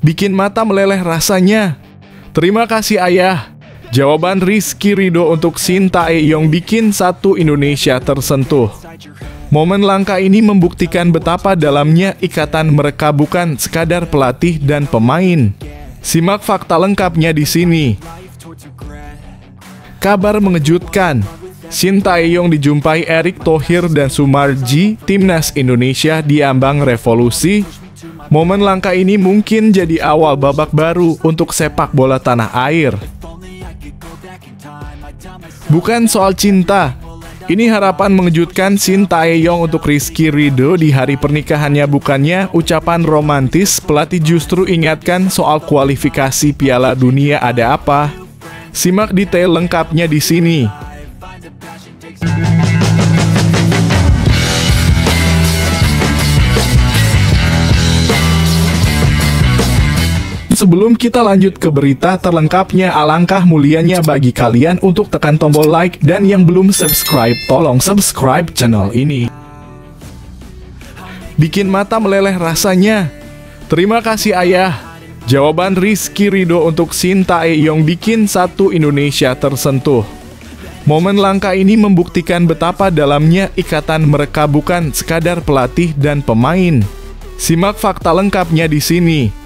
Bikin mata meleleh rasanya. Terima kasih ayah. Jawaban Rizky Ridho untuk Shin Tae-yong bikin satu Indonesia tersentuh. Momen langka ini membuktikan betapa dalamnya ikatan mereka bukan sekadar pelatih dan pemain. Simak fakta lengkapnya di sini. Kabar mengejutkan. Shin Tae-yong dijumpai Erick Thohir dan Sumarji, timnas Indonesia di ambang revolusi. Momen langka ini mungkin jadi awal babak baru untuk sepak bola tanah air. Bukan soal cinta. Ini harapan mengejutkan Shin Tae-yong untuk Rizky Ridho di hari pernikahannya, bukannya ucapan romantis. Pelatih justru ingatkan soal kualifikasi Piala Dunia ada apa. Simak detail lengkapnya di sini. Sebelum kita lanjut ke berita terlengkapnya, alangkah mulianya bagi kalian untuk tekan tombol like, dan yang belum subscribe, tolong subscribe channel ini. Bikin mata meleleh rasanya. Terima kasih ayah. Jawaban Rizky Ridho untuk Shin Tae-yong bikin satu Indonesia tersentuh. Momen langka ini membuktikan betapa dalamnya ikatan mereka bukan sekadar pelatih dan pemain. Simak fakta lengkapnya di sini.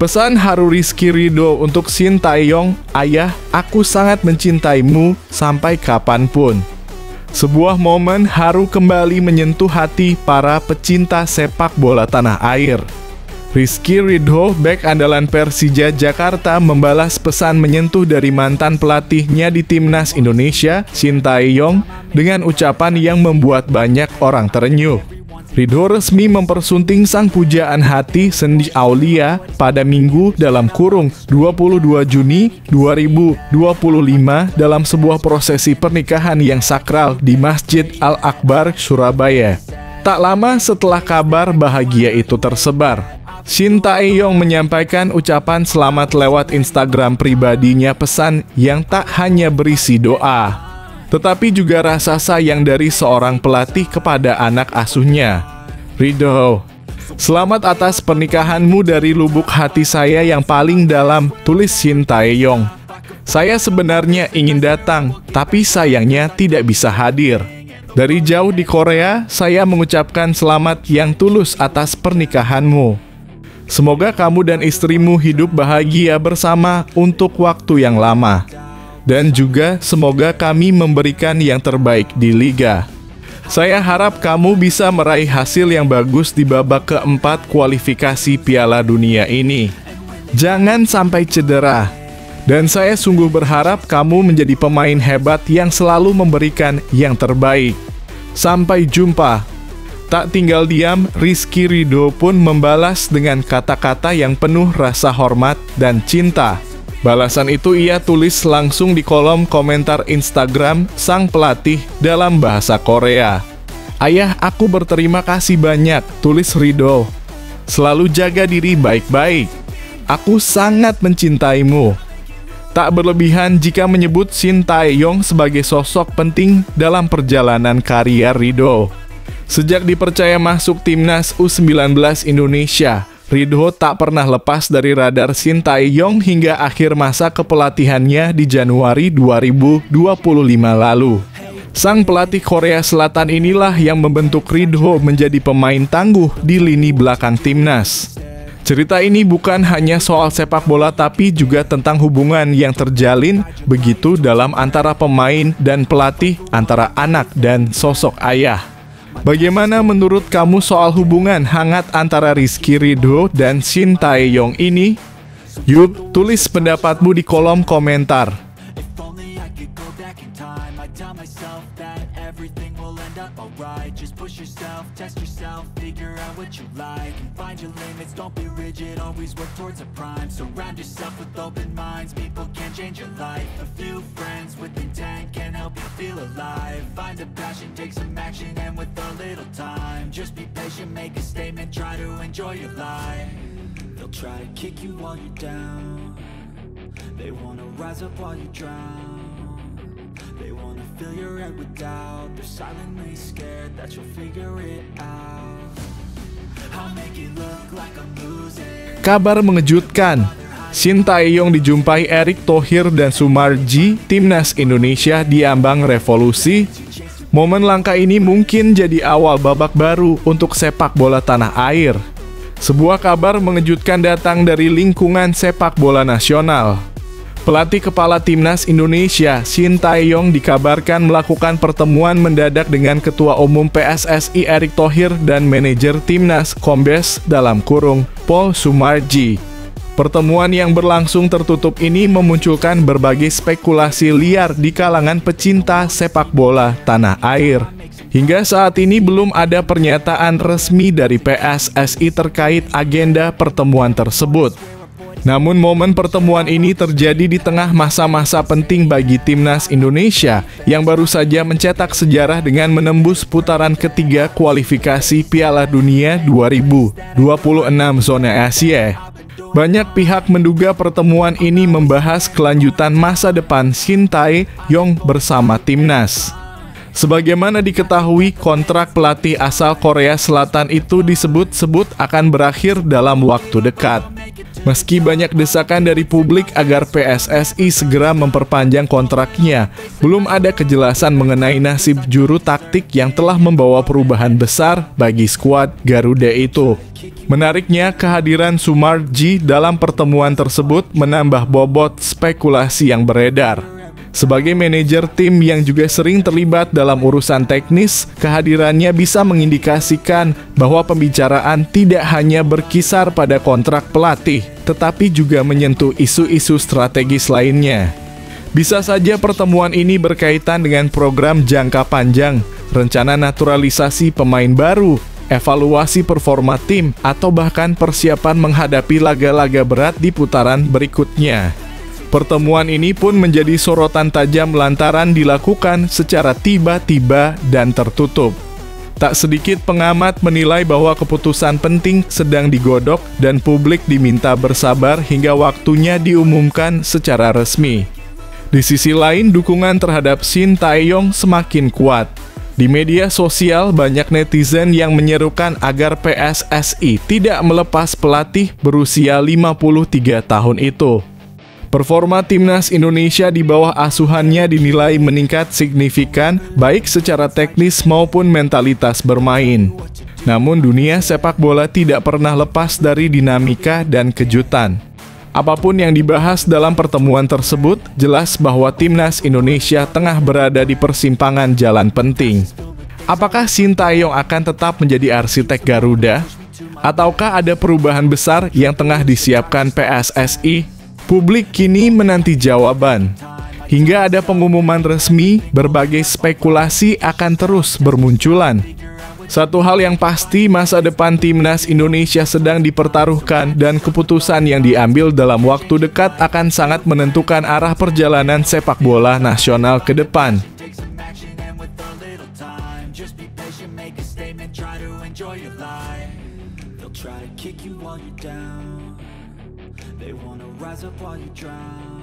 Pesan haru Rizky Ridho untuk Shin Tae-yong, ayah, aku sangat mencintaimu sampai kapanpun. Sebuah momen haru kembali menyentuh hati para pecinta sepak bola tanah air. Rizky Ridho, bek andalan Persija Jakarta, membalas pesan menyentuh dari mantan pelatihnya di timnas Indonesia, Shin Tae-yong, dengan ucapan yang membuat banyak orang terenyuh. Ridho resmi mempersunting sang pujaan hati Sendi Aulia pada Minggu dalam kurung 22 Juni 2025 dalam sebuah prosesi pernikahan yang sakral di Masjid Al-Akbar, Surabaya. Tak lama setelah kabar bahagia itu tersebar, Shin Tae-yong menyampaikan ucapan selamat lewat Instagram pribadinya, pesan yang tak hanya berisi doa, tetapi juga rasa sayang dari seorang pelatih kepada anak asuhnya. Ridho, selamat atas pernikahanmu dari lubuk hati saya yang paling dalam, tulis Shin Tae-yong. Saya sebenarnya ingin datang, tapi sayangnya tidak bisa hadir. Dari jauh di Korea, saya mengucapkan selamat yang tulus atas pernikahanmu. Semoga kamu dan istrimu hidup bahagia bersama untuk waktu yang lama. Dan juga semoga kami memberikan yang terbaik di Liga. Saya harap kamu bisa meraih hasil yang bagus di babak keempat kualifikasi Piala Dunia ini. Jangan sampai cedera. Dan saya sungguh berharap kamu menjadi pemain hebat yang selalu memberikan yang terbaik. Sampai jumpa. Tak tinggal diam, Rizky Ridho pun membalas dengan kata-kata yang penuh rasa hormat dan cinta. Balasan itu ia tulis langsung di kolom komentar Instagram sang pelatih dalam bahasa Korea. Ayah, aku berterima kasih banyak, tulis Ridho. Selalu jaga diri baik-baik. Aku sangat mencintaimu. Tak berlebihan jika menyebut Shin Tae-yong sebagai sosok penting dalam perjalanan karier Ridho. Sejak dipercaya masuk timnas U19 Indonesia, Ridho tak pernah lepas dari radar Shin Tae-yong hingga akhir masa kepelatihannya di Januari 2025 lalu. Sang pelatih Korea Selatan inilah yang membentuk Ridho menjadi pemain tangguh di lini belakang timnas. Cerita ini bukan hanya soal sepak bola, tapi juga tentang hubungan yang terjalin begitu dalam antara pemain dan pelatih, antara anak dan sosok ayah. Bagaimana menurut kamu soal hubungan hangat antara Rizky Ridho dan Shin Tae-yong ini? Yuk, tulis pendapatmu di kolom komentar. Feel alive, find a passion, take some action, and with a little time, just be patient, make a statement, try to enjoy your life. They'll try to kick you while you're down, they wanna rise up while you drown, they wanna fill your head with doubt, they're silently scared that you'll figure it out. Kabar mengejutkan, Shin Tae-yong dijumpai Erick Thohir dan Sumarji, timnas Indonesia di ambang revolusi. Momen langka ini mungkin jadi awal babak baru untuk sepak bola tanah air. Sebuah kabar mengejutkan datang dari lingkungan sepak bola nasional. Pelatih kepala timnas Indonesia, Shin Tae-yong dikabarkan melakukan pertemuan mendadak dengan Ketua Umum PSSI Erick Thohir dan manajer timnas Kombes (Paul Sumarji). Pertemuan yang berlangsung tertutup ini memunculkan berbagai spekulasi liar di kalangan pecinta sepak bola tanah air. Hingga saat ini belum ada pernyataan resmi dari PSSI terkait agenda pertemuan tersebut. Namun momen pertemuan ini terjadi di tengah masa-masa penting bagi timnas Indonesia yang baru saja mencetak sejarah dengan menembus putaran ketiga kualifikasi Piala Dunia 2026 zona Asia. Banyak pihak menduga pertemuan ini membahas kelanjutan masa depan Shin Tae-yong bersama timnas. Sebagaimana diketahui, kontrak pelatih asal Korea Selatan itu disebut-sebut akan berakhir dalam waktu dekat. Meski banyak desakan dari publik agar PSSI segera memperpanjang kontraknya, belum ada kejelasan mengenai nasib juru taktik yang telah membawa perubahan besar bagi skuad Garuda itu. Menariknya, kehadiran Sumarji dalam pertemuan tersebut menambah bobot spekulasi yang beredar. Sebagai manajer tim yang juga sering terlibat dalam urusan teknis, kehadirannya bisa mengindikasikan bahwa pembicaraan tidak hanya berkisar pada kontrak pelatih, tetapi juga menyentuh isu-isu strategis lainnya. Bisa saja pertemuan ini berkaitan dengan program jangka panjang, rencana naturalisasi pemain baru, evaluasi performa tim, atau bahkan persiapan menghadapi laga-laga berat di putaran berikutnya. Pertemuan ini pun menjadi sorotan tajam lantaran dilakukan secara tiba-tiba dan tertutup. Tak sedikit pengamat menilai bahwa keputusan penting sedang digodok dan publik diminta bersabar hingga waktunya diumumkan secara resmi. Di sisi lain, dukungan terhadap Shin Tae-yong semakin kuat. Di media sosial, banyak netizen yang menyerukan agar PSSI tidak melepas pelatih berusia 53 tahun itu. Performa timnas Indonesia di bawah asuhannya dinilai meningkat signifikan baik secara teknis maupun mentalitas bermain. Namun dunia sepak bola tidak pernah lepas dari dinamika dan kejutan. Apapun yang dibahas dalam pertemuan tersebut, jelas bahwa timnas Indonesia tengah berada di persimpangan jalan penting. Apakah Shin Tae-yong akan tetap menjadi arsitek Garuda? Ataukah ada perubahan besar yang tengah disiapkan PSSI? Publik kini menanti jawaban. Hingga ada pengumuman resmi, berbagai spekulasi akan terus bermunculan. Satu hal yang pasti, masa depan timnas Indonesia sedang dipertaruhkan dan keputusan yang diambil dalam waktu dekat akan sangat menentukan arah perjalanan sepak bola nasional ke depan. They wanna rise up while you drown.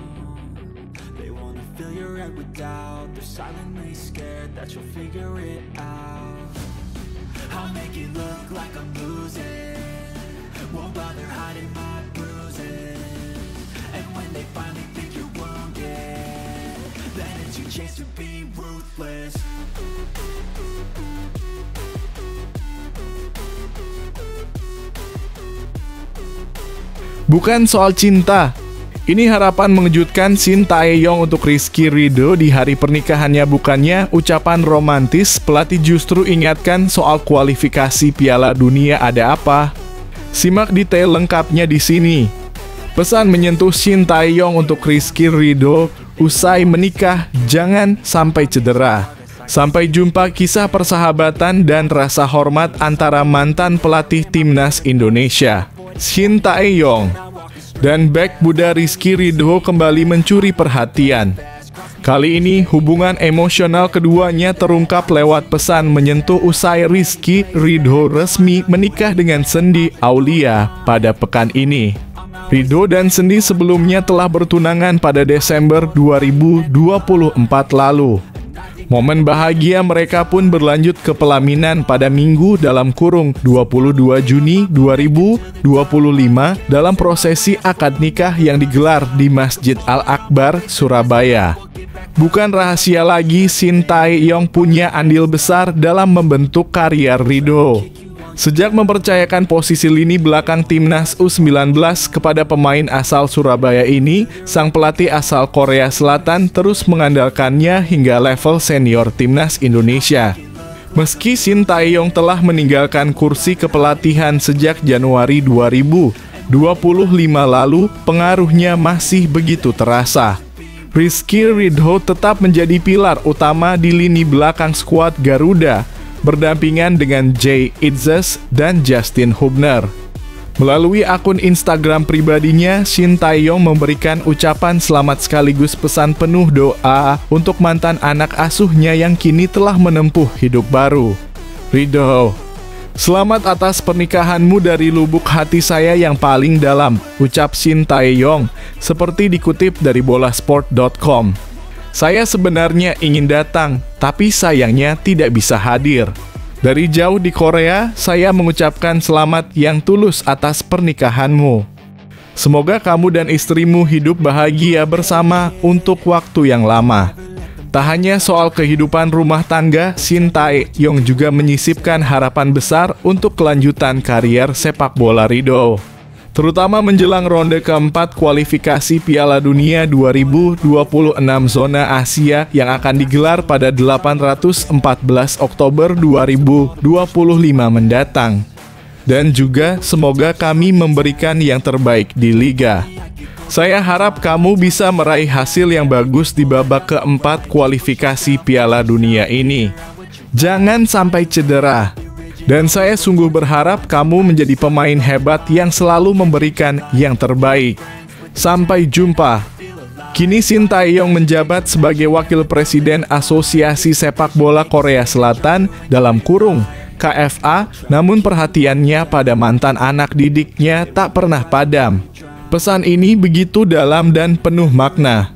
They wanna fill your head with doubt. They're silently scared that you'll figure it out. I'll make it look like I'm losing. Won't bother hiding my bruises. And when they finally think you're wounded, then it's your chance to be ruthless. Bukan soal cinta. Ini harapan mengejutkan Shin Tae-yong untuk Rizky Ridho di hari pernikahannya, bukannya ucapan romantis. Pelatih justru ingatkan soal kualifikasi Piala Dunia ada apa. Simak detail lengkapnya di sini. Pesan menyentuh Shin Tae-yong untuk Rizky Ridho usai menikah, jangan sampai cedera. Sampai jumpa kisah persahabatan dan rasa hormat antara mantan pelatih timnas Indonesia, Shin Tae-yong, dan bek Buddha Rizky Ridho kembali mencuri perhatian. Kali ini hubungan emosional keduanya terungkap lewat pesan menyentuh usai Rizky Ridho resmi menikah dengan Sandy Aulia pada pekan ini. Ridho dan Sandy sebelumnya telah bertunangan pada Desember 2024 lalu. Momen bahagia mereka pun berlanjut ke pelaminan pada Minggu dalam kurung 22 Juni 2025 dalam prosesi akad nikah yang digelar di Masjid Al-Akbar, Surabaya. Bukan rahasia lagi, Shin Tae-yong punya andil besar dalam membentuk karier Ridho. Sejak mempercayakan posisi lini belakang timnas U19 kepada pemain asal Surabaya ini, sang pelatih asal Korea Selatan terus mengandalkannya hingga level senior timnas Indonesia. Meski Shin Tae-yong telah meninggalkan kursi kepelatihan sejak Januari 2025 lalu, pengaruhnya masih begitu terasa. Rizky Ridho tetap menjadi pilar utama di lini belakang skuad Garuda, berdampingan dengan Jay Itzes dan Justin Hubner. Melalui akun Instagram pribadinya, Shin Tae-yong memberikan ucapan selamat sekaligus pesan penuh doa untuk mantan anak asuhnya yang kini telah menempuh hidup baru. Ridho, selamat atas pernikahanmu dari lubuk hati saya yang paling dalam, ucap Shin Tae-yong, seperti dikutip dari bolasport.com. Saya sebenarnya ingin datang, tapi sayangnya tidak bisa hadir. Dari jauh di Korea, saya mengucapkan selamat yang tulus atas pernikahanmu. Semoga kamu dan istrimu hidup bahagia bersama untuk waktu yang lama. Tak hanya soal kehidupan rumah tangga, Shin Tae-yong juga menyisipkan harapan besar untuk kelanjutan karier sepak bola Ridho, terutama menjelang ronde keempat kualifikasi Piala Dunia 2026 zona Asia yang akan digelar pada 14 Oktober 2025 mendatang. Dan juga semoga kami memberikan yang terbaik di Liga. Saya harap kamu bisa meraih hasil yang bagus di babak keempat kualifikasi Piala Dunia ini. Jangan sampai cedera. Dan saya sungguh berharap kamu menjadi pemain hebat yang selalu memberikan yang terbaik. Sampai jumpa. Kini Shin Tae-yong menjabat sebagai Wakil Presiden Asosiasi Sepak Bola Korea Selatan dalam kurung KFA, namun perhatiannya pada mantan anak didiknya tak pernah padam. Pesan ini begitu dalam dan penuh makna.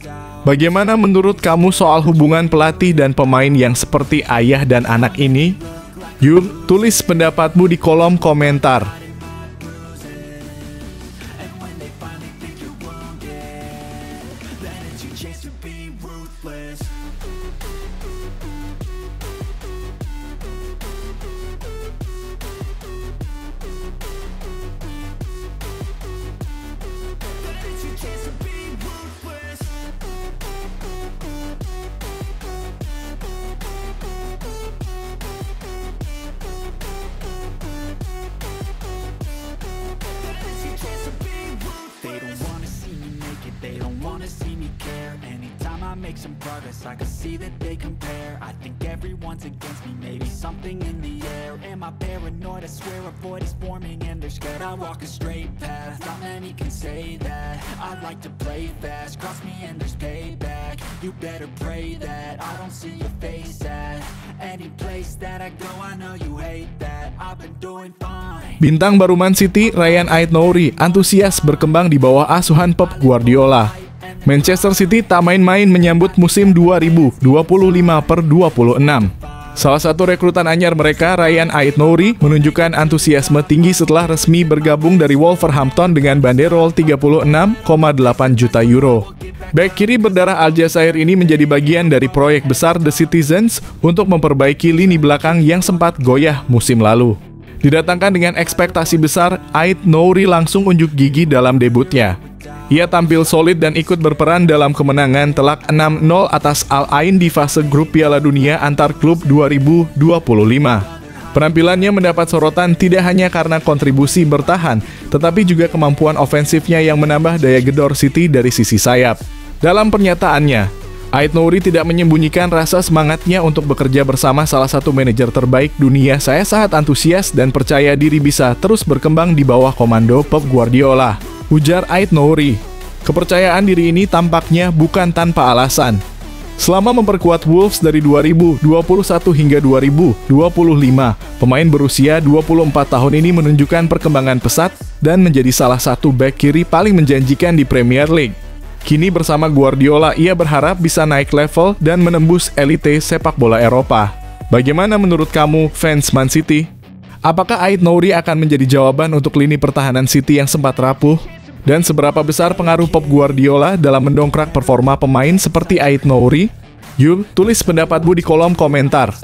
Bagaimana menurut kamu soal hubungan pelatih dan pemain yang seperti ayah dan anak ini? Yuk, tulis pendapatmu di kolom komentar. Make some progress, I can see that they compare. I think everyone's against me, maybe something in the air. Am I paranoid? I swear a void is forming and they're scared. I walk a straight path, not many can say that. I like to play fast, cross me and there's payback. You better pray that I don't see your face at any place that I go. I know you hate that, I've been doing fine. Bintang baru Man City, Ryan Ait-Nouri, antusias berkembang di bawah asuhan Pep Guardiola. Manchester City tak main-main menyambut musim 2025/26. Salah satu rekrutan anyar mereka, Ryan Ait-Nouri, menunjukkan antusiasme tinggi setelah resmi bergabung dari Wolverhampton dengan banderol 36,8 juta euro. Bek kiri berdarah Aljazair ini menjadi bagian dari proyek besar The Citizens untuk memperbaiki lini belakang yang sempat goyah musim lalu. Didatangkan dengan ekspektasi besar, Ait-Nouri langsung unjuk gigi dalam debutnya. Ia tampil solid dan ikut berperan dalam kemenangan telak 6-0 atas Al Ain di fase grup Piala Dunia antar klub 2025. Penampilannya mendapat sorotan tidak hanya karena kontribusi bertahan, tetapi juga kemampuan ofensifnya yang menambah daya gedor City dari sisi sayap. Dalam pernyataannya, Ait-Nouri tidak menyembunyikan rasa semangatnya untuk bekerja bersama salah satu manajer terbaik dunia. Saya sangat antusias dan percaya diri bisa terus berkembang di bawah komando Pep Guardiola, ujar Ait-Nouri. Kepercayaan diri ini tampaknya bukan tanpa alasan. Selama memperkuat Wolves dari 2021 hingga 2025, pemain berusia 24 tahun ini menunjukkan perkembangan pesat dan menjadi salah satu bek kiri paling menjanjikan di Premier League. Kini bersama Guardiola, ia berharap bisa naik level dan menembus elite sepak bola Eropa. Bagaimana menurut kamu, fans Man City? Apakah Ait Nouri akan menjadi jawaban untuk lini pertahanan City yang sempat rapuh? Dan seberapa besar pengaruh Pep Guardiola dalam mendongkrak performa pemain seperti Ait Nouri? Yuk, tulis pendapatmu di kolom komentar.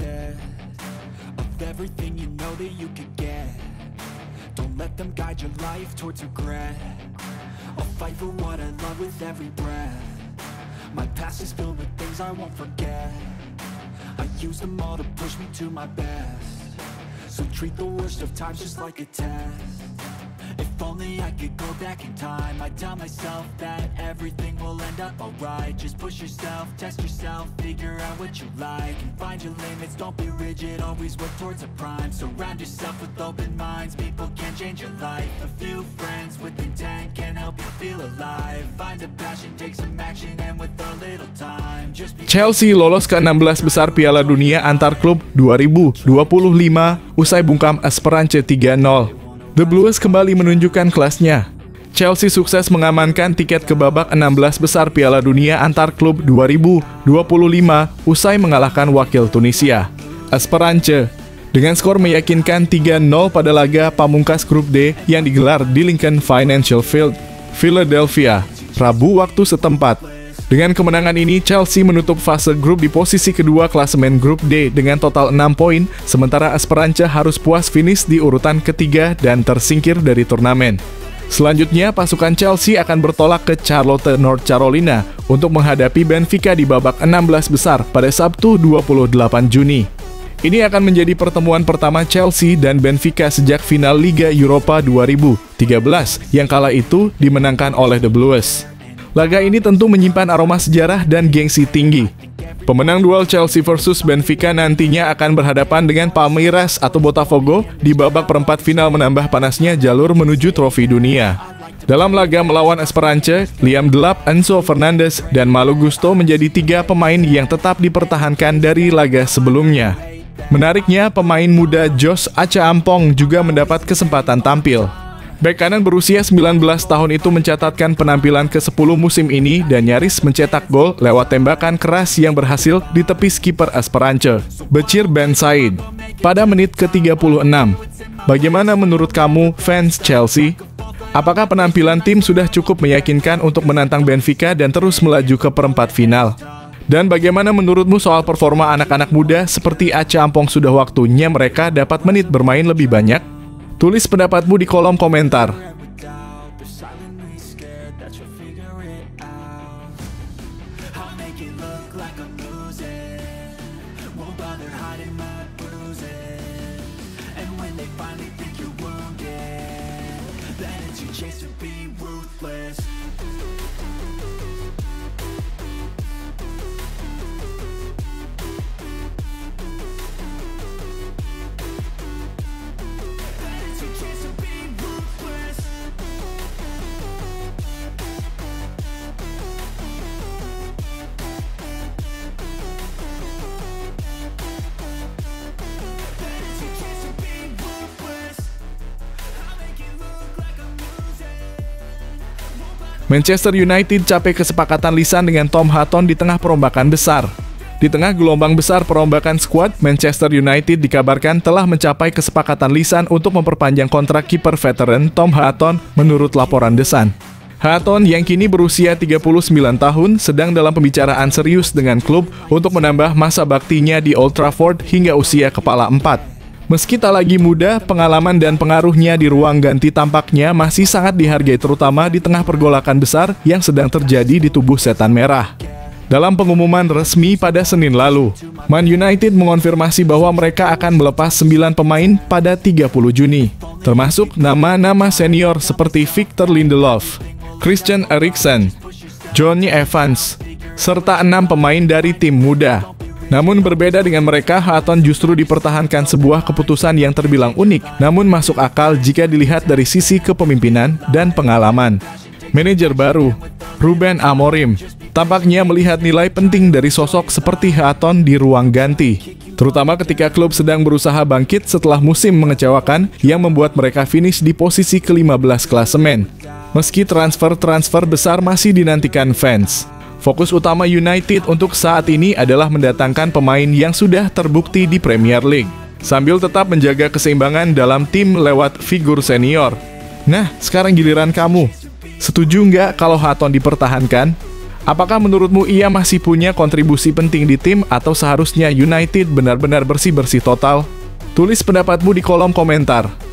I use them all to push me to my best. So treat the worst of times just like a test. If only I could go back in time, I'd tell myself that everything will end up alright. Just push yourself, test yourself, figure out what you like, and find your limits, don't be rigid, always work towards a prime. Surround yourself with open minds, people can change your life. A few friends with intent can help you feel alive. Find a passion, take some action, and with a little time, just be... Chelsea lolos ke 16 besar Piala Dunia antar klub 2025 usai bungkam Esperance 3-0. The Blues kembali menunjukkan kelasnya. Chelsea sukses mengamankan tiket ke babak 16 besar Piala Dunia antar klub 2025 usai mengalahkan wakil Tunisia, Esperance, dengan skor meyakinkan 3-0 pada laga pamungkas grup D yang digelar di Lincoln Financial Field, Philadelphia, Rabu waktu setempat. Dengan kemenangan ini, Chelsea menutup fase grup di posisi kedua klasemen grup D dengan total 6 poin, sementara Esperance harus puas finish di urutan ketiga dan tersingkir dari turnamen. Selanjutnya, pasukan Chelsea akan bertolak ke Charlotte, North Carolina untuk menghadapi Benfica di babak 16 besar pada Sabtu 28 Juni. Ini akan menjadi pertemuan pertama Chelsea dan Benfica sejak final Liga Eropa 2013 yang kala itu dimenangkan oleh The Blues. Laga ini tentu menyimpan aroma sejarah dan gengsi tinggi. Pemenang duel Chelsea versus Benfica nantinya akan berhadapan dengan Palmeiras atau Botafogo di babak perempat final, menambah panasnya jalur menuju trofi dunia. Dalam laga melawan Esperance, Liam Delap, Enzo Fernandez, dan Malo Gusto menjadi 3 pemain yang tetap dipertahankan dari laga sebelumnya. Menariknya, pemain muda Josh Acha Ampong juga mendapat kesempatan tampil. Bek kanan berusia 19 tahun itu mencatatkan penampilan ke-10 musim ini dan nyaris mencetak gol lewat tembakan keras yang berhasil ditepis kiper Esperance, Bachir Ben Said, pada menit ke-36. Bagaimana menurut kamu, fans Chelsea? Apakah penampilan tim sudah cukup meyakinkan untuk menantang Benfica dan terus melaju ke perempat final? Dan bagaimana menurutmu soal performa anak-anak muda seperti Acha Ampong? Sudah waktunya mereka dapat menit bermain lebih banyak? Tulis pendapatmu di kolom komentar. Manchester United capai kesepakatan lisan dengan Tom Hutton di tengah perombakan besar. Di tengah gelombang besar perombakan skuad, Manchester United dikabarkan telah mencapai kesepakatan lisan untuk memperpanjang kontrak kiper veteran Tom Hutton menurut laporan The Sun. Hutton yang kini berusia 39 tahun sedang dalam pembicaraan serius dengan klub untuk menambah masa baktinya di Old Trafford hingga usia kepala 4. Meski tak lagi muda, pengalaman dan pengaruhnya di ruang ganti tampaknya masih sangat dihargai, terutama di tengah pergolakan besar yang sedang terjadi di tubuh Setan Merah. Dalam pengumuman resmi pada Senin lalu, Man United mengonfirmasi bahwa mereka akan melepas 9 pemain pada 30 Juni, termasuk nama-nama senior seperti Victor Lindelof, Christian Eriksen, Johnny Evans, serta 6 pemain dari tim muda. Namun berbeda dengan mereka, Hutton justru dipertahankan, sebuah keputusan yang terbilang unik, namun masuk akal jika dilihat dari sisi kepemimpinan dan pengalaman. Manajer baru, Ruben Amorim, tampaknya melihat nilai penting dari sosok seperti Hutton di ruang ganti. terutama ketika klub sedang berusaha bangkit setelah musim mengecewakan yang membuat mereka finish di posisi ke-15 klasemen. Meski transfer besar masih dinantikan fans, fokus utama United untuk saat ini adalah mendatangkan pemain yang sudah terbukti di Premier League, sambil tetap menjaga keseimbangan dalam tim lewat figur senior. Nah, sekarang giliran kamu. Setuju nggak kalau Houghton dipertahankan? Apakah menurutmu ia masih punya kontribusi penting di tim atau seharusnya United benar-benar bersih-bersih total? Tulis pendapatmu di kolom komentar.